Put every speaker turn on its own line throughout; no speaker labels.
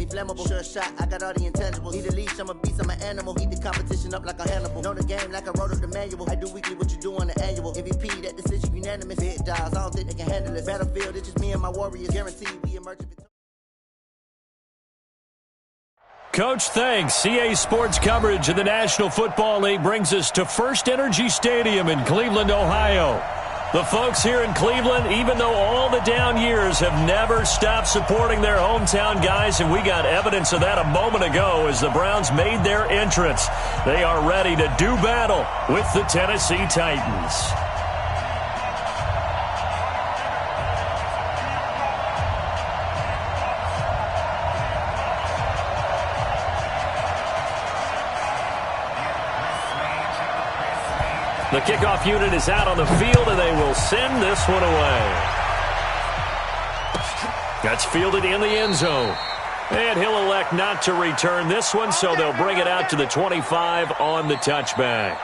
flammable. Sure shot, I got all the intangibles. Need a leash, I'm a beast, I'm an animal. Eat the competition up like a Hannibal. Know the game like I wrote up the manual. I do weekly what you do on the annual. MVP, that decision unanimous. Big dials, I don't think they can handle it. Battlefield, it's just me and my warriors. Guaranteed we emerge victorious.
Coach, thanks. CA Sports coverage of the National Football League brings us to First Energy Stadium in Cleveland, Ohio. The folks here in Cleveland, even though all the down years, have never stopped supporting their hometown guys, and we got evidence of that a moment ago as the Browns made their entrance. They are ready to do battle with the Tennessee Titans. The kickoff unit is out on the field, and they will send this one away. That's fielded in the end zone. And he'll elect not to return this one, so they'll bring it out to the 25 on the touchback.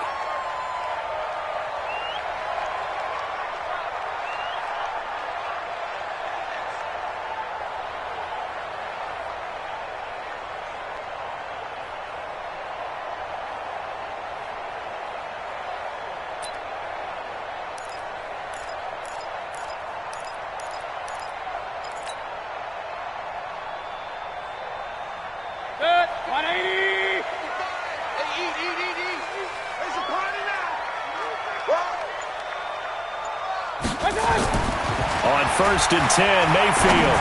On 1st and 10, Mayfield.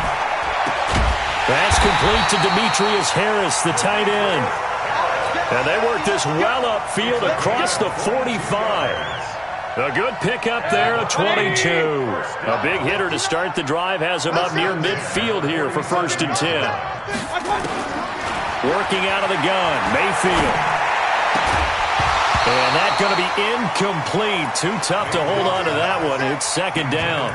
Pass complete to Demetrius Harris, the tight end. And they work this well upfield across the 45. A good pickup there, a 22. A big hitter to start the drive has him up near midfield here for 1st and 10. Working out of the gun, Mayfield. And that's going to be incomplete. Too tough to hold on to that one. It's 2nd down.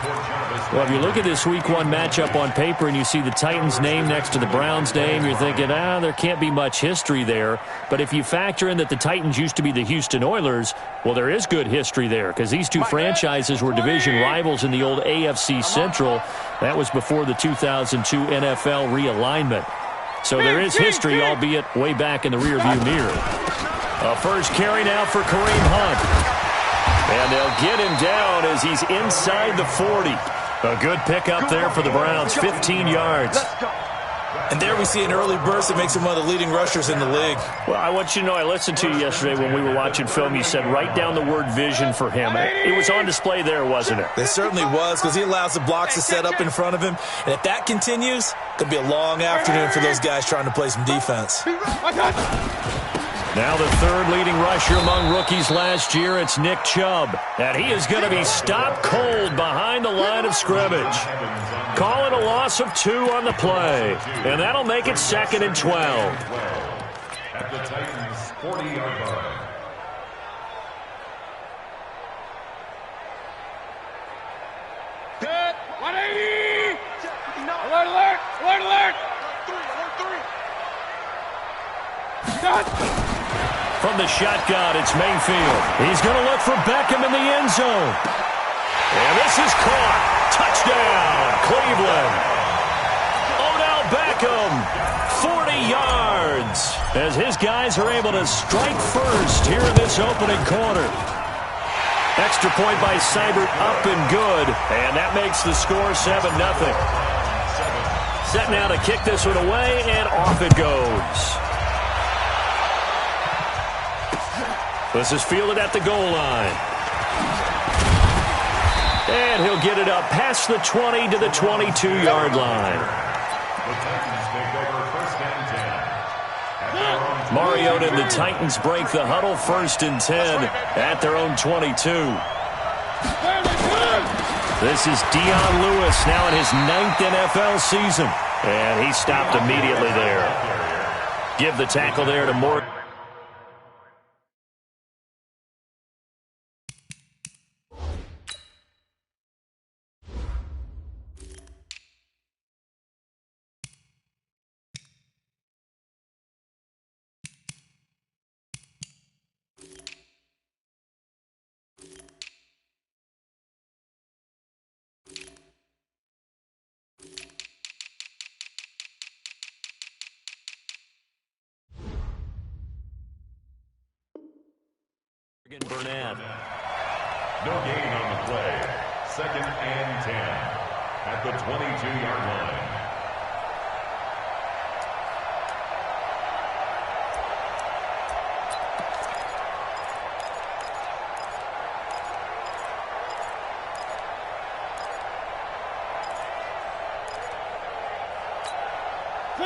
Well, if you look at this Week 1 matchup on paper and you see the Titans' name next to the Browns' name, you're thinking, there can't be much history there. But if you factor in that the Titans used to be the Houston Oilers, well, there is good history there because these two franchises were division rivals in the old AFC Central. That was before the 2002 NFL realignment. So there is history, albeit way back in the rearview mirror. A first carry now for Kareem Hunt. And they'll get him down as he's inside the 40. A good pickup there for the Browns, 15 yards.
And there we see an early burst that makes him one of the leading rushers in the league.
Well, I want you to know, I listened to you yesterday when we were watching film. You said write down the word vision for him. It was on display there, wasn't it?
It certainly was, because he allows the blocks to set up in front of him. And if that continues, it could be a long afternoon for those guys trying to play some defense.
Now the 3rd leading rusher among rookies last year, it's Nick Chubb. And he is going to be stopped cold behind the line of scrimmage. Calling a loss of 2 on the play. And that'll make it 2nd and 12.
At the Titans' 40-yard line.
Good. 180. Alert, alert. Alert, alert. Cut.
From the shotgun, it's Mayfield. He's going to look for Beckham in the end zone. And this is caught. Touchdown, Cleveland. Odell Beckham, 40 yards. As his guys are able to strike first here in this opening quarter. Extra point by Seibert, up and good. And that makes the score 7-0. Set now to kick this one away, and off it goes. This is fielded at the goal line. And he'll get it up past the 20 to the 22-yard line. Mariota and the Titans break the huddle, 1st and 10 at their own 22. This is Dion Lewis now in his 9th NFL season. And he stopped immediately there. Give the tackle there to Morgan. Burnett.
No gain on the play. 2nd and 10 at the 22-yard line.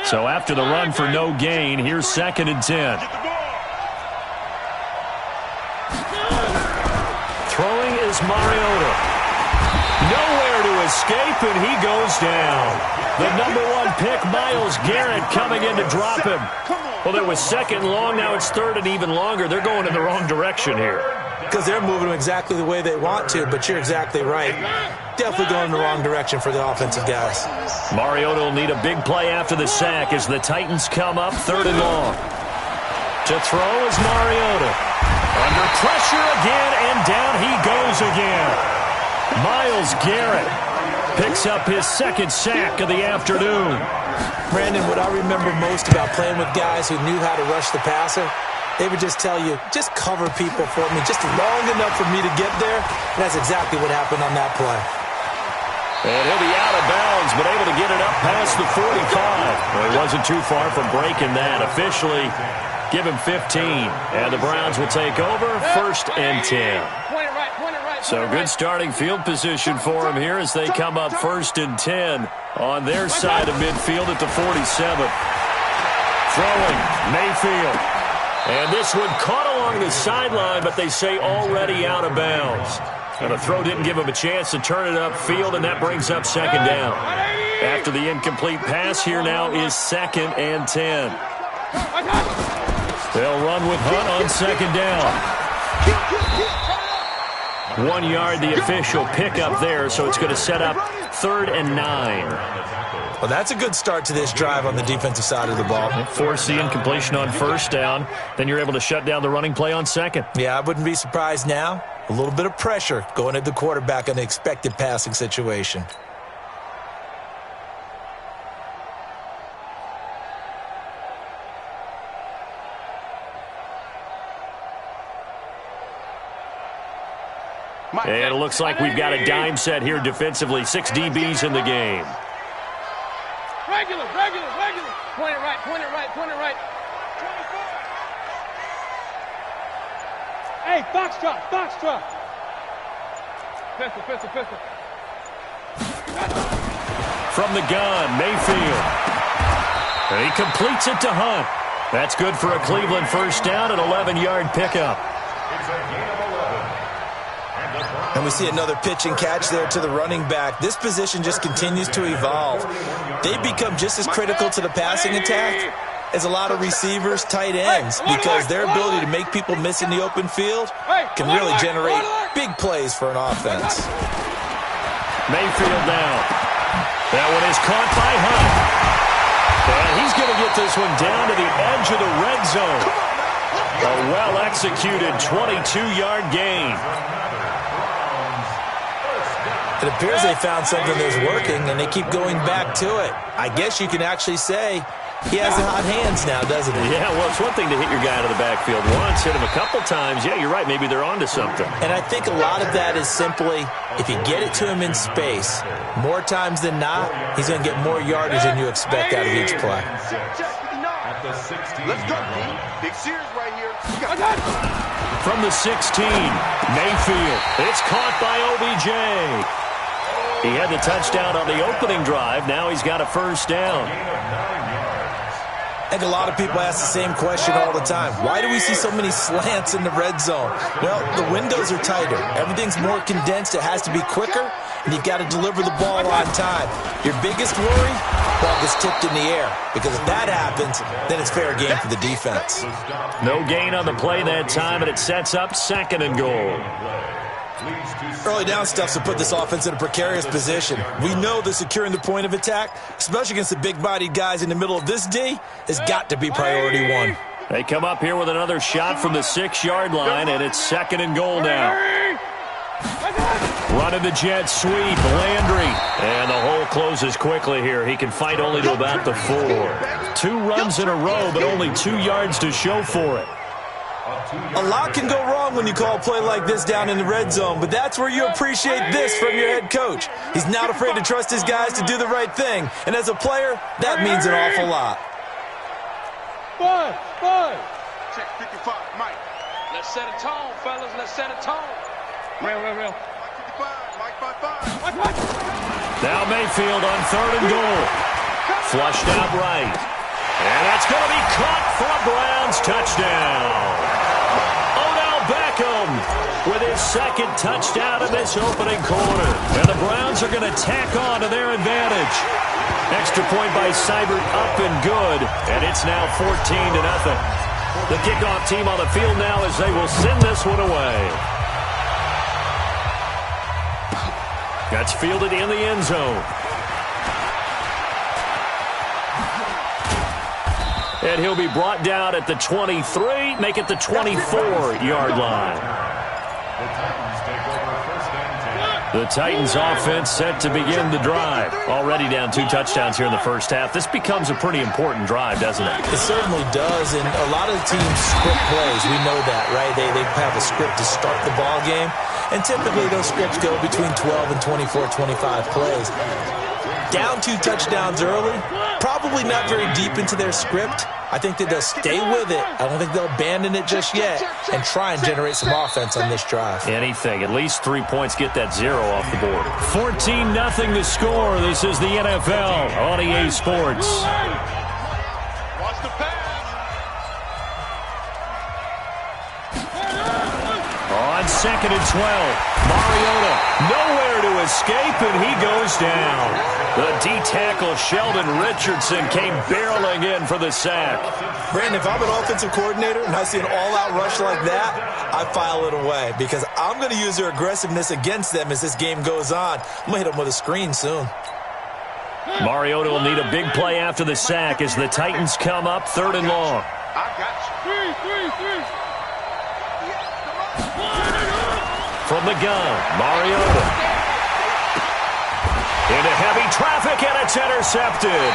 So after the run for no gain, here's 2nd and 10. Throwing is Mariota. Nowhere to escape, and he goes down. The #1 pick, Myles Garrett, coming in to drop him. Well, it was 2nd and long. Now it's 3rd and even longer. They're going in the wrong direction here.
Because they're moving them exactly the way they want to, but you're exactly right. Definitely going in the wrong direction for the offensive guys.
Mariota will need a big play after the sack as the Titans come up 3rd and long. To throw is Mariota. Under pressure again, and down he goes again. Myles Garrett picks up his 2nd sack of the afternoon.
Brandon, what I remember most about playing with guys who knew how to rush the passer, they would just tell you, just cover people for me, just long enough for me to get there. And that's exactly what happened on that play.
And he'll be out of bounds, but able to get it up past the 45. Well, he wasn't too far from breaking that. Officially, give him 15. And the Browns will take over 1st and 10. So good starting field position for him here as they come up 1st and 10 on their side of midfield at the 47. Throwing, Mayfield. And this one caught along the sideline, but they say already out of bounds. And the throw didn't give him a chance to turn it upfield, and that brings up 2nd down. After the incomplete pass, here now is 2nd and 10. They'll run with Hunt on 2nd down. 1 yard, the official pickup there, so it's going to set up 3rd and 9.
Well, that's a good start to this drive on the defensive side of the ball.
Force the incompletion on 1st down. Then you're able to shut down the running play on 2nd.
Yeah, I wouldn't be surprised now. A little bit of pressure going at the quarterback in the expected passing situation.
And it looks like we've got a dime set here defensively. 6 DBs in the game.
Regular. Point it right. 25. Hey, foxtrot. Pistol.
From the gun, Mayfield. And he completes it to Hunt. That's good for a Cleveland 1st down and 11-yard pickup.
It's a gain of 11.
And we see another pitch and catch there to the running back. This position just continues to evolve. They become just as critical to the passing attack as a lot of receivers, tight ends, because their ability to make people miss in the open field can really generate big plays for an offense.
Mayfield now. That one is caught by Hunt. And he's going to get this one down to the edge of the red zone. A well-executed 22-yard gain.
It appears they found something that's working, and they keep going back to it. I guess you can actually say he has the hot hands now, doesn't he?
Yeah, well, it's one thing to hit your guy out of the backfield once, hit him a couple times. Yeah, you're right. Maybe they're onto something.
And I think a lot of that is simply if you get it to him in space, more times than not, he's going to get more yardage than you expect out of each play.
Let's go, D. Big Sears right here.
From the 16, Mayfield. It's caught by OBJ. He had the touchdown on the opening drive. Now he's got a 1st down.
I think a lot of people ask the same question all the time. Why do we see so many slants in the red zone? Well, the windows are tighter. Everything's more condensed. It has to be quicker, and you've got to deliver the ball on time. Your biggest worry? Ball gets tipped in the air, because if that happens, then it's fair game for the defense.
No gain on the play that time, and it sets up 2nd and goal.
Early down stuff's to put this offense in a precarious position. We know that securing the point of attack, especially against the big-bodied guys in the middle of this D, has got to be priority 1.
They come up here with another shot from the 6-yard line, and it's 2nd and goal now. Running the jet sweep, Landry. And the hole closes quickly here. He can fight only to about the 4. 2 runs in a row, but only 2 yards to show for it.
A lot can go wrong when you call a play like this down in the red zone, but that's where you appreciate this from your head coach. He's not afraid to trust his guys to do the right thing, and as a player, that means an awful lot.
Five.
Check 55, Mike.
Let's set a tone, fellas. Let's set a tone. Real.
Mike 55, Mike 55.
Now Mayfield on 3rd and goal. Flushed out right. And that's going to be caught for a Browns touchdown. Odell Beckham with his 2nd touchdown of this opening quarter. And the Browns are going to tack on to their advantage. Extra point by Seibert up and good. And it's now 14-0. The kickoff team on the field now as they will send this one away. That's fielded in the end zone. And he'll be brought down at the 23, make it the 24-yard line. The Titans offense set to begin the drive. Already down 2 touchdowns here in the first half. This becomes a pretty important drive, doesn't it?
It certainly does, and a lot of the teams script plays. We know that, right? They have a script to start the ball game, and typically those scripts go between 12 and 24, 25 plays. Down 2 touchdowns early, probably not very deep into their script. I think that they'll stay with it. I don't think they'll abandon it just yet and try and generate some offense on this drive.
Anything. At least 3 points, get that 0 off the board. 14-0 the score. This is the NFL on EA Sports.
Watch the pass.
On 2nd and 12, Mariota nowhere to escape, and he goes down. The D-tackle Sheldon Richardson came barreling in for the sack.
Brandon, if I'm an offensive coordinator and I see an all-out rush like that, I file it away because I'm going to use their aggressiveness against them as this game goes on. I'm going to hit them with a screen soon.
Mariota will need a big play after the sack as the Titans come up 3rd and long.
I got you.
Three.
From the gun, Mariota. Into heavy traffic, and it's intercepted.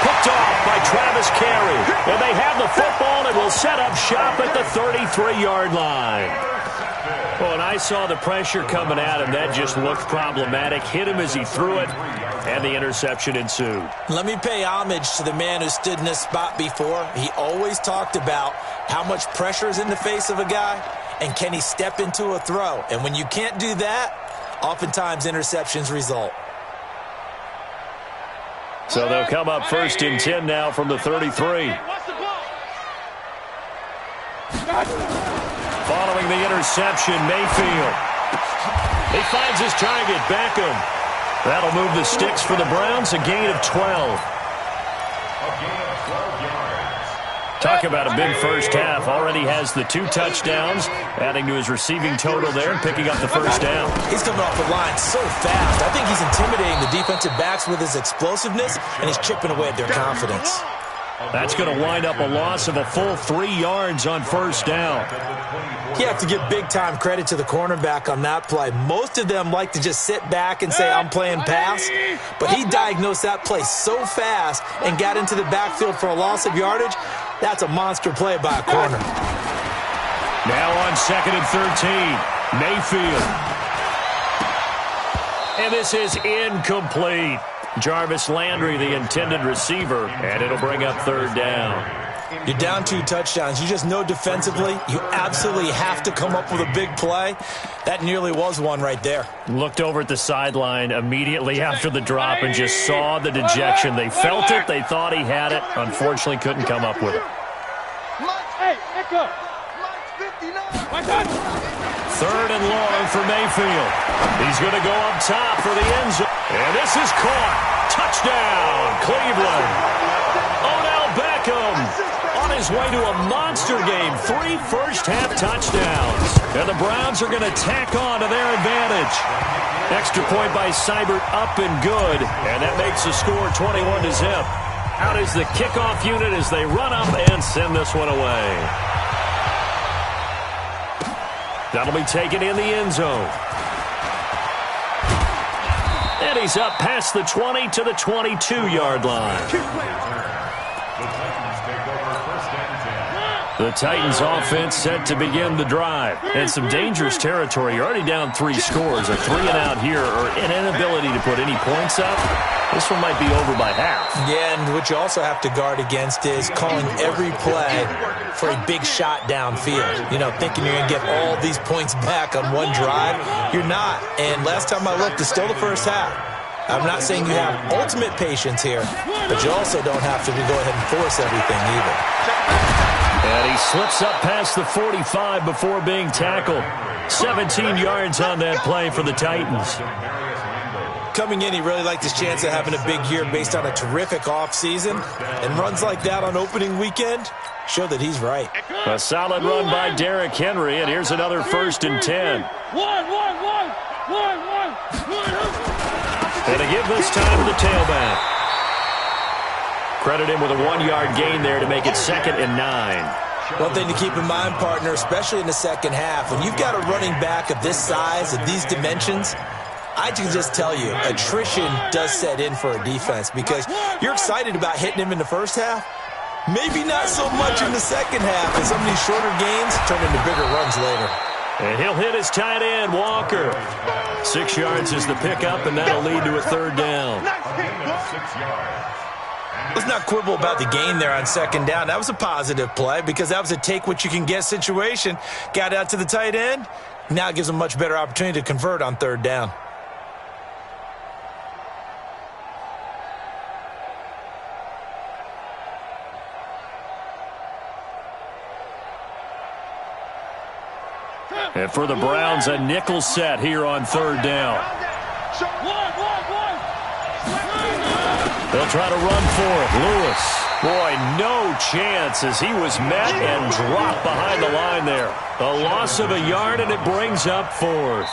Picked off by Travis Carey. And they have the football and will set up shop at the 33-yard line. Well, and I saw the pressure coming at him. That just looked problematic. Hit him as he threw it, and the interception ensued.
Let me pay homage to the man who stood in this spot before. He always talked about how much pressure is in the face of a guy, and can he step into a throw. And when you can't do that, oftentimes interceptions result.
So they'll come up 1st and 10 now from the 33. Following the interception, Mayfield. He finds his target, Beckham. That'll move the sticks for the Browns, a gain of 12. Talk about a big first half. Already has the 2 touchdowns, adding to his receiving total there and picking up the first down.
He's coming off the line so fast. I think he's intimidating the defensive backs with his explosiveness, and he's chipping away at their confidence.
That's going to wind up a loss of a full 3 yards on first down.
You have to give big-time credit to the cornerback on that play. Most of them like to just sit back and say, I'm playing pass. But he diagnosed that play so fast and got into the backfield for a loss of yardage. That's a monster play by a corner.
Now on 2nd and 13, Mayfield. And this is incomplete. Jarvis Landry, the intended receiver, and it'll bring up 3rd down.
You're down 2 touchdowns. You just know defensively you absolutely have to come up with a big play. That nearly was one right there.
Looked over at the sideline immediately after the drop and just saw the dejection. They felt it. They thought he had it. Unfortunately, couldn't come up with it.
Hey, echo.
3rd and long for Mayfield. He's going to go up top for the end zone. And this is caught. Touchdown, Cleveland. Odell Beckham on his way to a monster game. 3 first-half touchdowns. And the Browns are going to tack on to their advantage. Extra point by Seibert up and good. And that makes the score 21-0. Out is the kickoff unit as they run up and send this one away. That'll be taken in the end zone. And he's up past the 20 to the 22-yard line. The The Titans offense set to begin the drive. And some dangerous territory. You're already down 3 scores. A 3-and-out here or an inability to put any points up. This one might be over by half. Yeah, and what you also have to guard against is calling every play for a big shot downfield. You know, thinking you're going to get all these points back on one drive. You're not. And last time I looked, it's still the first half. I'm not saying you have ultimate patience here, but you also don't have to go ahead and force everything either. And he slips up past the 45 before being tackled. 17 yards on that play for the Titans. Coming in, he really liked his chance of having a big year based on a terrific offseason. And runs like that on opening weekend show that he's right. A solid run by Derrick Henry, and here's another 1st and 10. And to give this time to the tailback. Credit him with a 1-yard gain there to make it 2nd and 9. One thing to keep in mind, partner, especially in the second half, when you've got a running back of this size, of these dimensions, I can just tell you, attrition does set in for a defense because you're excited about hitting him in the first half. Maybe not so much in the second half, as some of these shorter gains turn into bigger runs later. And he'll hit his tight end, Walker. 6 yards is the pickup, and that'll lead to a 3rd down. Let's not quibble about the gain there on 2nd down. That was a positive play because that was a take-what-you-can-get situation. Got out to the tight end. Now it gives him a much better opportunity to convert on 3rd down. And for the Browns, a nickel set here on 3rd down. They'll try to run for it. Lewis. Boy, no chance as he was met and dropped behind the line there. A loss of a yard, and it brings up 4th.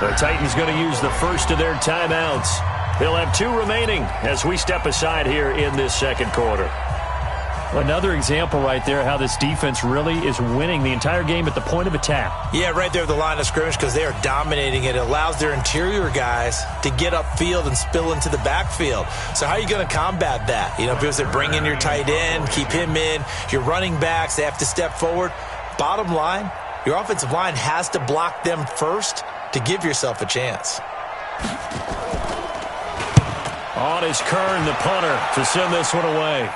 The Titans going to use the first of their timeouts. They'll have 2 remaining as we step aside here in this 2nd quarter. Another example right there how this defense really is winning the entire game at the point of attack. Yeah, right there at the line of scrimmage because they are dominating it. It allows their interior guys to get upfield and spill into the backfield. So how are you going to combat that? You know, because they bring in your tight end, keep him in, your running backs, they have to step forward. Bottom line, your offensive line has to block them first to give yourself a chance. On is Kern, the punter, to send this one away.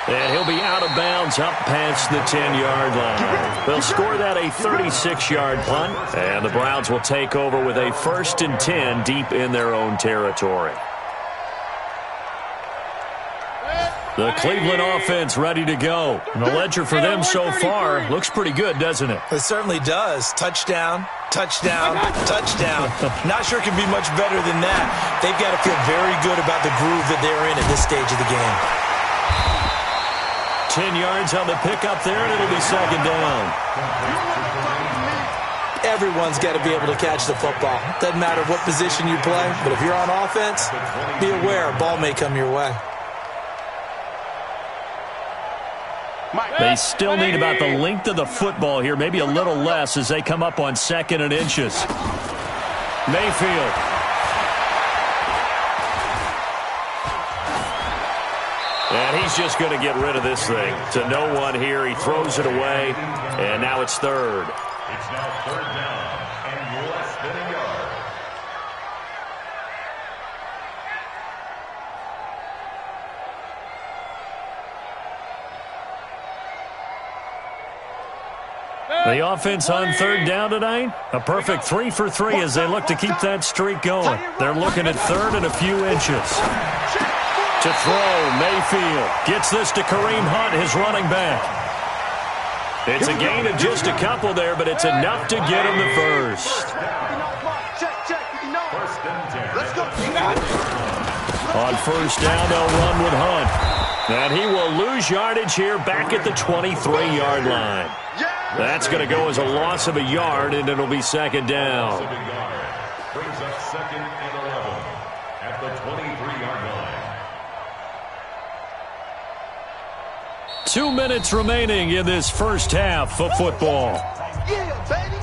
And he'll be out of bounds up past the 10-yard line. They'll score that a 36-yard punt. And the Browns will take over with a 1st and 10 deep in their own territory. The Cleveland offense ready to go. And the ledger for them so far looks pretty good, doesn't it? It certainly does. Touchdown, touchdown, touchdown. Not sure it can be much better than that. They've got to feel very good about the groove that they're in at this stage of the game. 10 yards on the pickup there, and it'll be 2nd down. Everyone's got to be able to catch the football. Doesn't matter what position you play, but if you're on offense, be aware a ball may come your way. They still need about the length of the football here, maybe a little less as they come up on 2nd and inches. Mayfield. And he's just going to get rid of this thing to no one here. He throws it away, and now it's 3rd.
It's now 3rd down and less than a yard.
The offense on 3rd down tonight, a perfect 3 for 3 as they look to keep that streak going. They're looking at 3rd and a few inches. To throw, Mayfield gets this to Kareem Hunt, his running back. It's a gain of just a couple there, but it's enough to get him the 1st. On 1st down, they'll run with Hunt. And he will lose yardage here back at the 23-yard line. That's going to go as a loss of a yard, and it'll be 2nd down.
Brings up 2nd and 11 at the 23-yard line.
2 minutes remaining in this first half of football.
Yeah, baby.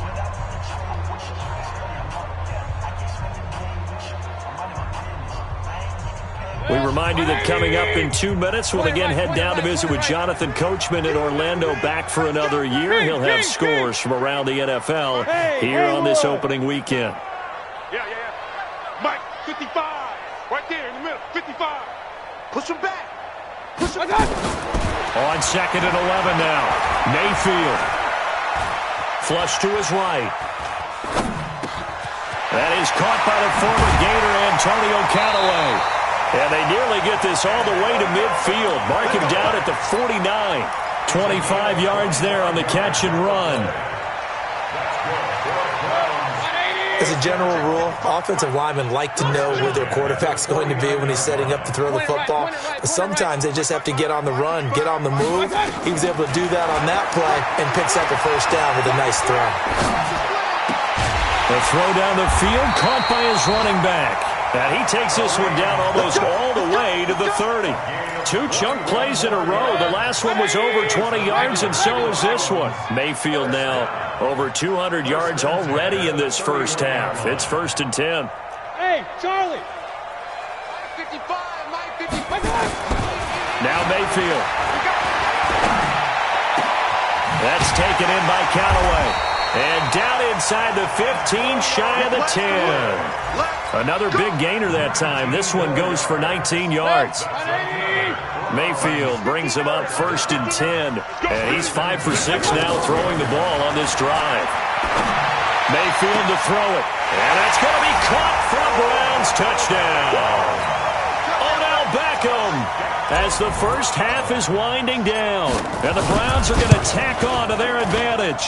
We remind you that coming up in 2 minutes, we'll again head down to visit with Jonathan Coachman in Orlando, back for another year. He'll have scores from around the NFL here on this opening weekend.
Yeah. Mike, 55. Right there in the middle, 55. Push him back. Push him back.
On 2nd and 11 now. Mayfield. Flush to his right. That is caught by the former Gator, Antonio Callaway. And they nearly get this all the way to midfield. Mark him down at the 49. 25 yards there on the catch and run.
As a general rule, offensive linemen like to know where their quarterback's going to be when he's setting up to throw the football. But sometimes they just have to get on the run, get on the move. He was able to do that on that play and picks up a first down with a nice throw.
The throw down the field, caught by his running back. And he takes this one down almost all the way to the 30. 2 chunk plays in a row. The last one was over 20 yards, and so is this one. Mayfield now over 200 yards already in this first half. It's 1st and 10.
Hey, Charlie.
55, Mike, 55.
Now Mayfield. That's taken in by Callaway. And down inside the 15, shy of the 10. Another big gainer that time. This one goes for 19 yards. Mayfield brings him up 1st and 10. And he's 5 for 6 now throwing the ball on this drive. Mayfield to throw it. And that's going to be caught for a Browns touchdown. Odell Beckham as the first half is winding down. And the Browns are going to tack on to their advantage.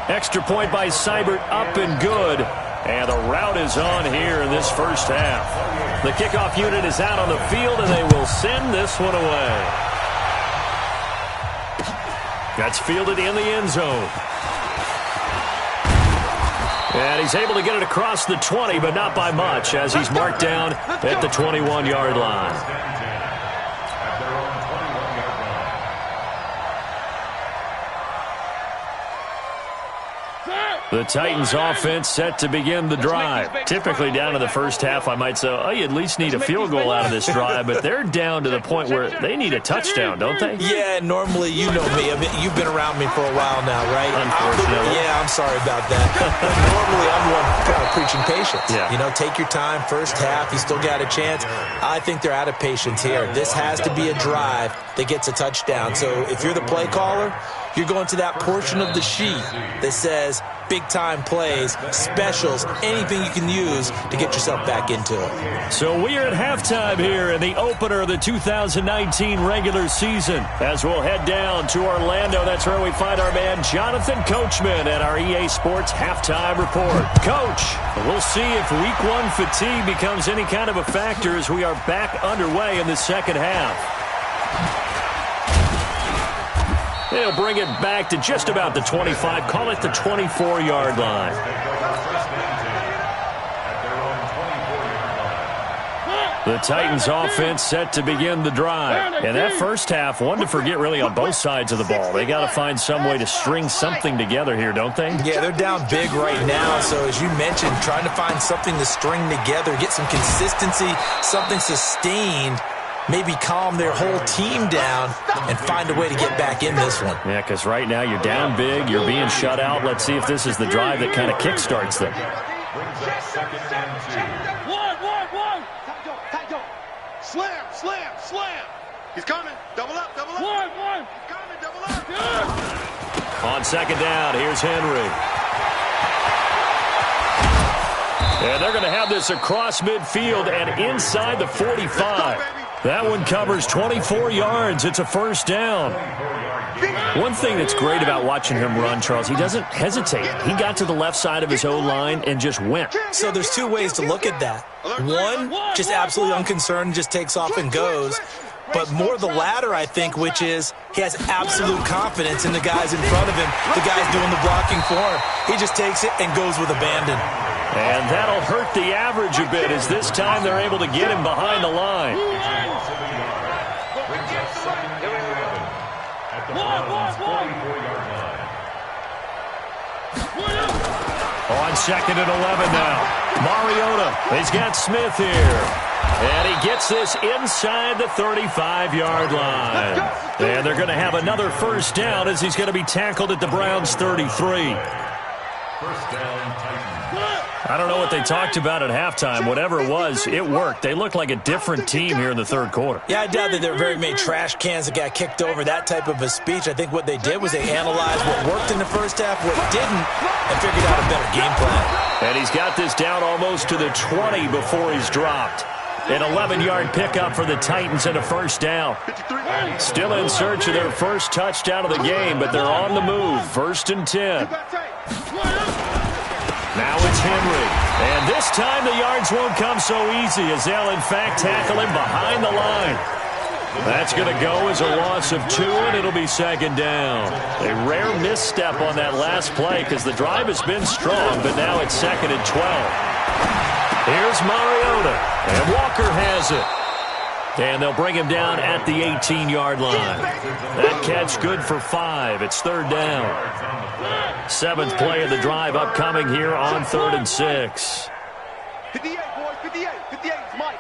Extra point by Seibert, up and good. And the route is on here in this first half. The kickoff unit is out on the field, and they will send this one away. That's fielded in the end zone. And he's able to get it across the 20, but not by much, as he's marked down at the 21-yard line. The Titans offense set to begin the drive. Typically down in the first half, I might say, oh, you at least need a field goal out of this drive, but they're down to the point where they need a touchdown, don't they?
Yeah, normally, you know me. I mean, you've been around me for a while now, right?
Unfortunately.
I'm sorry about that. But normally, I'm the one kind of preaching patience.
Yeah.
You know, take your time. First half, you still got a chance. I think they're out of patience here. This has to be a drive that gets a touchdown. So if you're the play caller, you're going to that portion of the sheet that says big-time plays, specials, anything you can use to get yourself back into it.
So we are at halftime here in the opener of the 2019 regular season. As we'll head down to Orlando, that's where we find our man Jonathan Coachman at our EA Sports Halftime Report. Coach, we'll see if Week 1 fatigue becomes any kind of a factor as we are back underway in the second half. They'll bring it back to just about the 25, call it the 24-yard line. The Titans offense set to begin the drive. And that first half, one to forget really on both sides of the ball. They got to find some way to string something together here, don't they?
Yeah, they're down big right now. So as you mentioned, trying to find something to string together, get some consistency, something sustained, maybe calm their whole team down and find a way to get back in this one.
Yeah, because right now you're down big, you're being shut out. Let's see if this is the drive that kind of kickstarts them.
Slam. He's coming. Double up.
One.
He's coming. Double up.
On second down, here's Henry. And they're going to have this across midfield and inside the 45. That one covers 24 yards. It's a first down. One thing that's great about watching him run, Charles, he doesn't hesitate. He got to the left side of his O-line and just went.
So there's two ways to look at that. One, just absolutely unconcerned, just takes off and goes. But more the latter, I think, which is he has absolute confidence in the guys in front of him, the guys doing the blocking for him. He just takes it and goes with abandon.
And that'll hurt the average a bit as this time they're able to get him behind the line. On second and 11 now. Mariota, he's got Smith here. And he gets this inside the 35-yard line. And they're going to have another first down as he's going to be tackled at the Browns' 33.
First down, Titans.
I don't know what they talked about at halftime. Whatever it was, it worked. They looked like a different team here in the third quarter.
Yeah, I doubt that there were very many trash cans that got kicked over, that type of a speech. I think what they did was they analyzed what worked in the first half, what didn't, and figured out a better game plan.
And he's got this down almost to the 20 before he's dropped. An 11-yard pickup for the Titans and a first down. Still in search of their first touchdown of the game, but they're on the move. 1st and 10. Now it's Henry. And this time the yards won't come so easy as they'll, in fact, tackle him behind the line. That's going to go as a loss of 2, and it'll be 2nd down. A rare misstep on that last play because the drive has been strong, but now it's 2nd and 12. Here's Mariota, and Walker has it. And they'll bring him down at the 18-yard line. That catch good for 5. It's 3rd down. 7th play of the drive upcoming here on 3rd and 6.
58, boys, 58. 58 is Mike.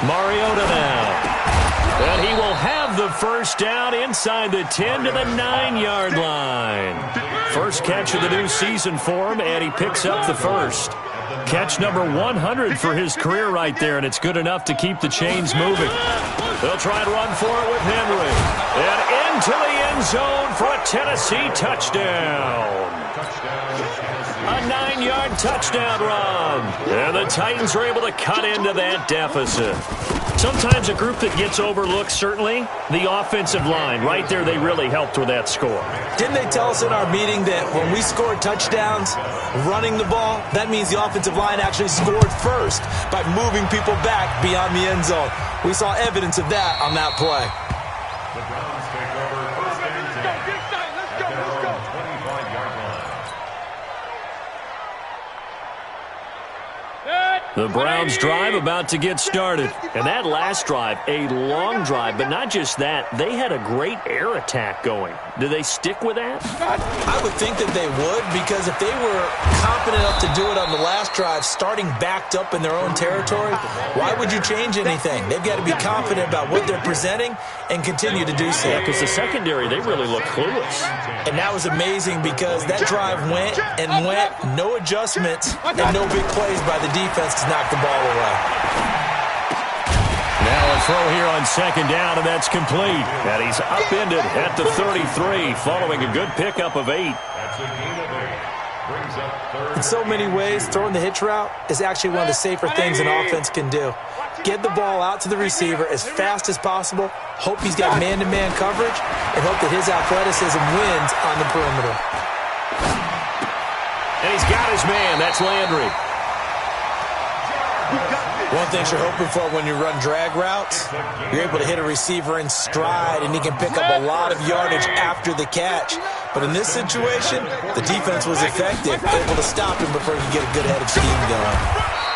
Mariota now. And he will have the first down inside the 10 to the 9-yard line. First catch of the new season for him, and he picks up the first. Catch number 100 for his career right there, and it's good enough to keep the chains moving. They'll try and run for it with Henry. And into the end zone for a Tennessee touchdown. A 9-yard touchdown run. And the Titans are able to cut into that deficit. Sometimes a group that gets overlooked, certainly, the offensive line. Right there, they really helped with that score.
Didn't they tell us in our meeting that when we scored touchdowns running the ball, that means the offensive line actually scored first by moving people back beyond the end zone? We saw evidence of that on that play.
The Browns take over 1st and 10. Let's go. 25-yard line.
The Browns drive about to get started. And that last drive, a long drive, but not just that, they had a great air attack going. Do they stick with that?
I would think that they would, because if they were confident enough to do it on the last drive, starting backed up in their own territory, why would you change anything? They've got to be confident about what they're presenting and continue to do so.
Yeah, because the secondary, they really look clueless.
And that was amazing because that drive went and went, no adjustments, and no big plays by the defense to knock the ball away.
Now a throw here on 2nd down, and that's complete. And he's upended at the 33, following a good pickup of 8.
That's a gain of 8. Brings up 3rd.
In so many ways, throwing the hitch route is actually one of the safer things an offense can do. Get the ball out to the receiver as fast as possible, hope he's got man-to-man coverage, and hope that his athleticism wins on the perimeter.
And he's got his man. That's Landry.
One thing you're hoping for when you run drag routes, you're able to hit a receiver in stride, and he can pick up a lot of yardage after the catch. But in this situation, the defense was effective, able to stop him before he could get a good head of steam going.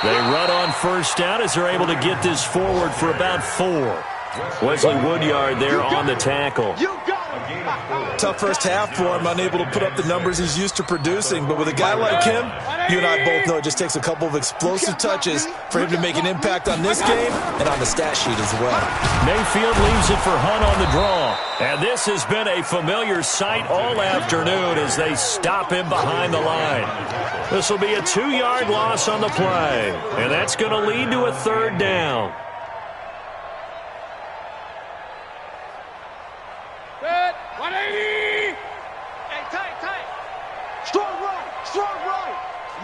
They run on first down as they're able to get this forward for about 4. Wesley Woodyard there on the tackle.
Tough first half for him, unable to put up the numbers he's used to producing. But with a guy like him, you and I both know it just takes a couple of explosive touches for him to make an impact on this game and on the stat sheet as well.
Mayfield leaves it for Hunt on the draw. And this has been a familiar sight all afternoon as they stop him behind the line. This will be a 2-yard loss on the play. And that's going to lead to a 3rd down.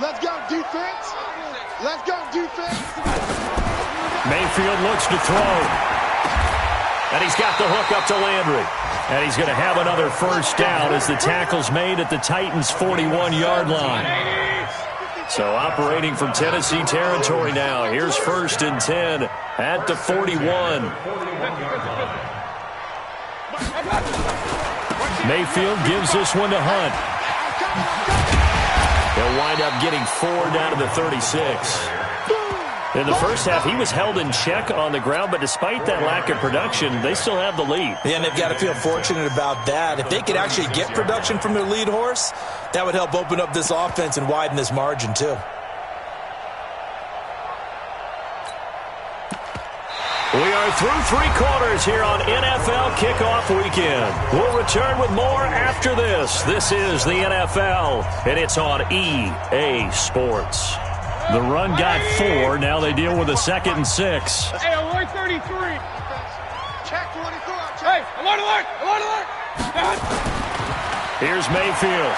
Let's go, defense. Let's go, defense.
Mayfield looks to throw. And he's got the hook up to Landry. And he's going to have another first down as the tackle's made at the Titans' 41-yard line. So operating from Tennessee territory now. Here's 1st and 10 at the 41. Mayfield gives this one to Hunt. He'll wind up getting 4 down to the 36. In the first half, he was held in check on the ground, but despite that lack of production, they still have the lead.
Yeah, and they've got to feel fortunate about that. If they could actually get production from their lead horse, that would help open up this offense and widen this margin, too.
We are through 3 quarters here on NFL Kickoff Weekend. We'll return with more after this. This is the NFL, and it's on EA Sports. The run got 4. Now they deal with a 2nd and 6.
Hey, alert 33. Check 24. Hey, alert, alert, alert, alert.
Here's Mayfield.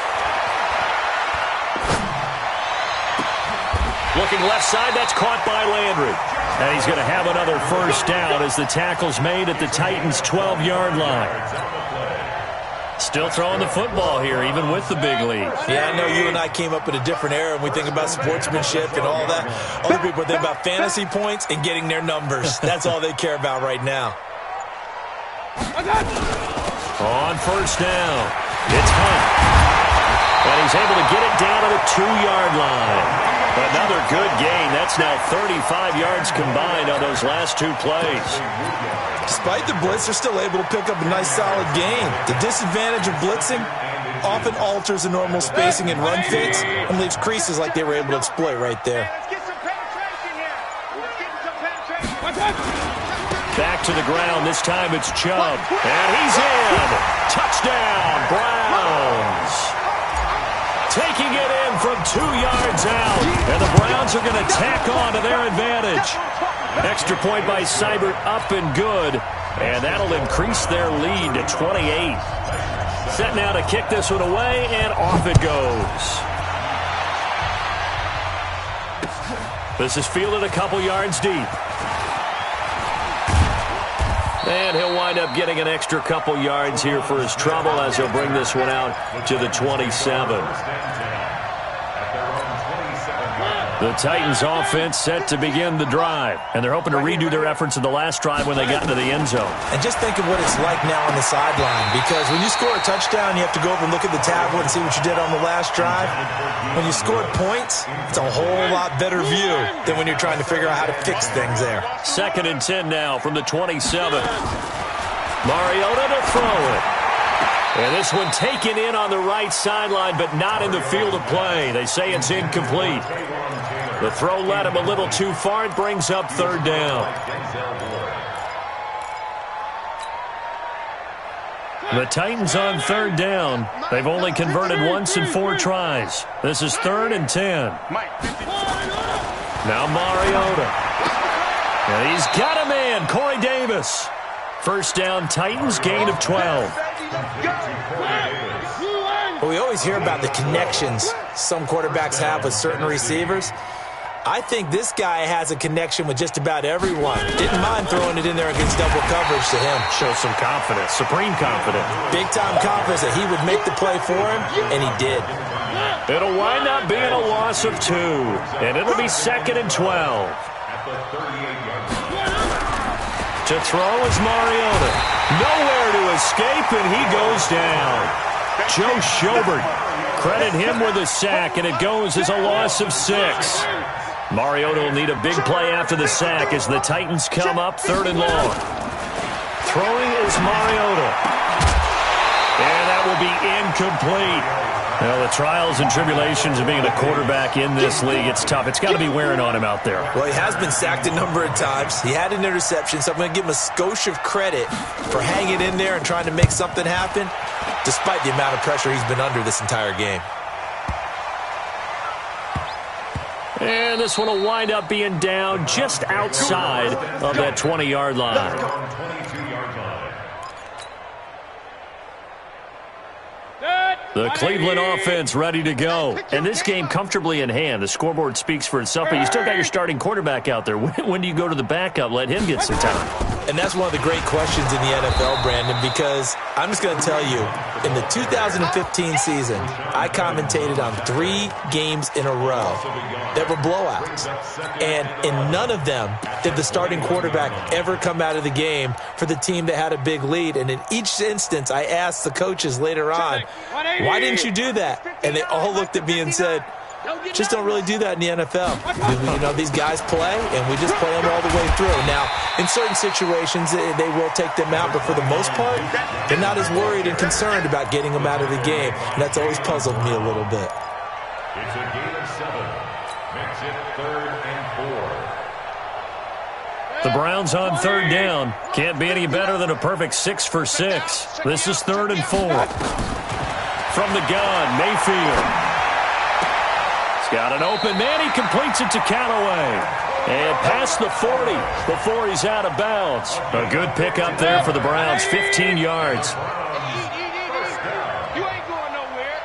Looking left side, that's caught by Landry. And he's going to have another first down as the tackle's made at the Titans' 12-yard line. Still throwing the football here, even with the big lead.
Yeah, I know you and I came up in a different era, and we think about sportsmanship and all that. Other people think about fantasy points and getting their numbers. That's all they care about right now.
On first down, it's Hunt. And he's able to get it down to the 2-yard line. Another good gain. That's now 35 yards combined on those last 2 plays.
Despite the blitz, they're still able to pick up a nice solid gain. The disadvantage of blitzing often alters the normal spacing and run fits and leaves creases like they were able to exploit right there.
Let's get some penetration here. Let's get some penetration.
Back to the ground. This time it's Chubb. And he's in. Touchdown, Browns. Taking it in from 2 yards out. And the Browns are going to tack on to their advantage. Extra point by Seibert, up and good. And that'll increase their lead to 28. Set now to kick this one away, and off it goes. This is fielded a couple yards deep. And he'll wind up getting an extra couple yards here for his trouble as he'll bring this one out to the 27. The Titans offense set to begin the drive. And they're hoping to redo their efforts in the last drive when they got into the end zone.
And just think of what it's like now on the sideline. Because when you score a touchdown, you have to go over and look at the tablet and see what you did on the last drive. When you scored points, it's a whole lot better view than when you're trying to figure out how to fix things there.
2nd and 10 now from the 27. Mariota to throw it. And this one taken in on the right sideline, but not in the field of play. They say it's incomplete. The throw led him a little too far. It brings up 3rd down. The Titans on 3rd down. They've only converted once in 4 tries. This is 3rd and 10. Now Mariota. And he's got a man, Corey Davis. First down, Titans, gain of 12.
Well, we always hear about the connections some quarterbacks have with certain receivers. I think this guy has a connection with just about everyone. Didn't mind throwing it in there against double coverage to him.
Shows some confidence, supreme confidence.
Big-time confidence that he would make the play for him, and he did.
It'll wind up being a loss of 2, and it'll be 2nd and 12. To throw is Mariota. Nowhere to escape, and he goes down. Joe Schobert. Credit him with a sack, and it goes as a loss of 6. Mariota will need a big play after the sack as the Titans come up 3rd and long. Throwing is Mariota. And that will be incomplete. Well, the trials and tribulations of being a quarterback in this league, it's tough. It's got to be wearing on him out there.
Well, he has been sacked a number of times. He had an interception, so I'm going to give him a skosh of credit for hanging in there and trying to make something happen, despite the amount of pressure he's been under this entire game.
And this one will wind up being down just outside of that 20-yard line. The Cleveland offense ready to go. And this game comfortably in hand. The scoreboard speaks for itself, but you still got your starting quarterback out there. When do you go to the backup? Let him get some time.
And that's one of the great questions in the NFL, Brandon, because I'm just going to tell you, in the 2015 season, I commentated on 3 games in a row that were blowouts. And in none of them did the starting quarterback ever come out of the game for the team that had a big lead. And in each instance, I asked the coaches later on, why didn't you do that? And they all looked at me and said, just don't really do that in the NFL. You know, these guys play, and we just play them all the way through. Now, in certain situations, they will take them out, but for the most part, they're not as worried and concerned about getting them out of the game. And that's always puzzled me a little bit.
It's a gain of 7. Makes it 3rd and 4.
The Browns on third down. Can't be any better than a perfect 6 for 6. This is 3rd and 4. From the gun, Mayfield. He's got an open man. He completes it to Callaway. And past the 40 before he's out of bounds. A good pickup there for the Browns, 15 yards.
You ain't going nowhere.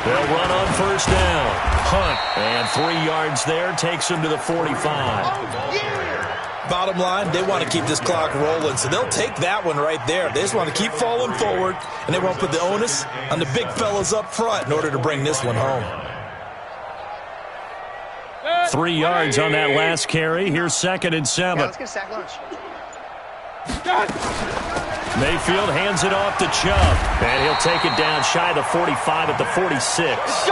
They'll run on first down. Hunt, and 3 yards there, takes him to the 45.
Bottom line, they want to keep this clock rolling, so they'll take that one right there. They just want to keep falling forward, and they won't put the onus on the big fellas up front in order to bring this one home.
3 yards on that last carry. Here's 2nd and 7.
Let's get a sack lunch.
Mayfield hands it off to Chubb, and he'll take it down shy of the 45 at the 46.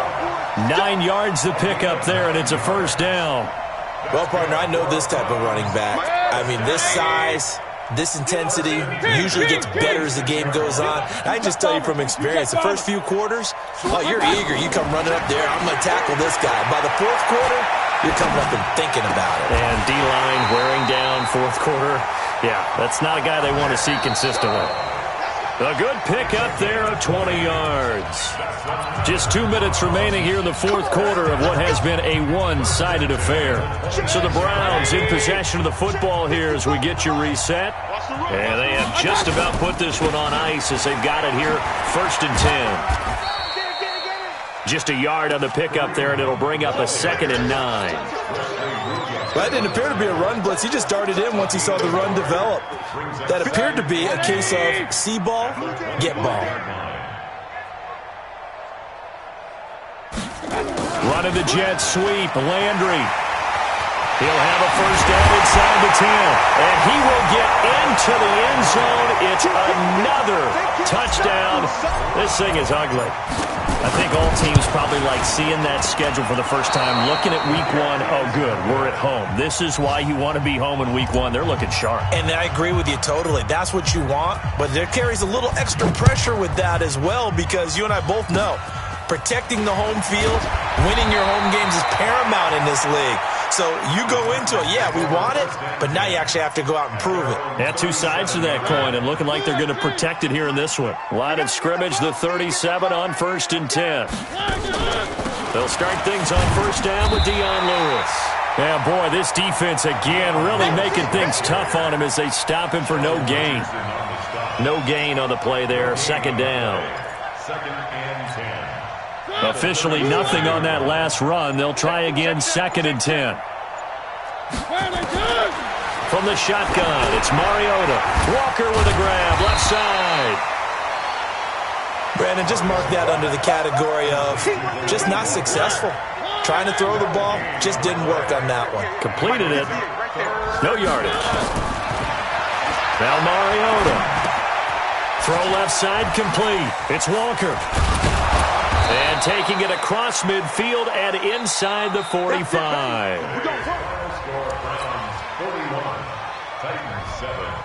9 yards to pick up there, and it's a first down.
Well, partner, I know this type of running back. I mean, this size, this intensity usually gets better as the game goes on. I just tell you from experience, the first few quarters, oh, you're eager. You come running up there, I'm going to tackle this guy. By the 4th quarter, you're coming up and thinking about it.
And D-line wearing down 4th quarter. Yeah, that's not a guy they want to see consistently. A good pickup there of 20 yards. Just 2 minutes remaining here in the 4th quarter of what has been a one-sided affair. So the Browns in possession of the football here as we get you reset. And they have just about put this one on ice as they've got it here, 1st and 10. Just a yard on the pickup there, and it'll bring up a 2nd and 9.
That didn't appear to be a run blitz. He just darted in once he saw the run develop. That appeared to be a case of see ball, get ball.
Running the jet sweep, Landry. He'll have a first down inside the 10. And he will get into the end zone. It's another touchdown. This thing is ugly. I think all teams probably like seeing that schedule for the first time, looking at week 1. Oh, good, we're at home. This is why you want to be home in week 1. They're looking sharp.
And I agree with you totally. That's what you want, but there carries a little extra pressure with that as well because you and I both know protecting the home field, winning your home games is paramount in this league. So you go into it, yeah, we want it, but now you actually have to go out and prove it.
Yeah, 2 sides to that coin, and looking like they're going to protect it here in this one. Line of scrimmage, the 37 on 1st and 10. They'll start things on first down with Dion Lewis. Yeah, boy, this defense again really making things tough on him as they stop him for no gain. No gain on the play there, 2nd down.
2nd and 10.
Officially nothing on that last run. They'll try again, 2nd and 10. From the shotgun, it's Mariota. Walker with a grab, left side.
Brandon, just mark that under the category of just not successful. Trying to throw the ball, just didn't work on that one.
Completed it. No yardage. Now Mariota. Throw left side complete. It's Walker. And taking it across midfield and inside the 45.
Score Browns 41, Titans 7.